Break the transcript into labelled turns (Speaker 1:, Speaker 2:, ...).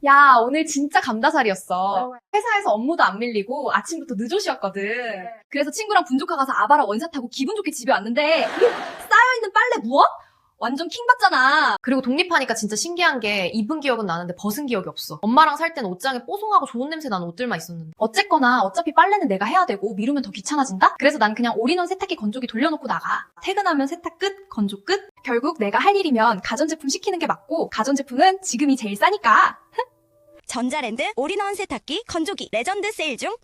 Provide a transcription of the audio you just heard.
Speaker 1: 야, 오늘 진짜 감다살이었어. 회사에서 업무도 안 밀리고 아침부터 늦어 쉬었거든. 그래서 친구랑 분조카 가서 아바라 원샷 하고 기분 좋게 집에 왔는데 쌓여있는 빨래 무엇? 완전 킹 받잖아.
Speaker 2: 그리고 독립하니까 진짜 신기한 게 입은 기억은 나는데 벗은 기억이 없어. 엄마랑 살 땐 옷장에 뽀송하고 좋은 냄새 나는 옷들만 있었는데.
Speaker 1: 어쨌거나 어차피 빨래는 내가 해야 되고 미루면 더 귀찮아진다? 그래서 난 그냥 올인원 세탁기 건조기 돌려놓고 나가. 퇴근하면 세탁 끝, 건조 끝. 결국 내가 할 일이면 가전제품 시키는 게 맞고 가전제품은 지금이 제일 싸니까.
Speaker 3: 전자랜드 올인원 세탁기 건조기 레전드 세일 중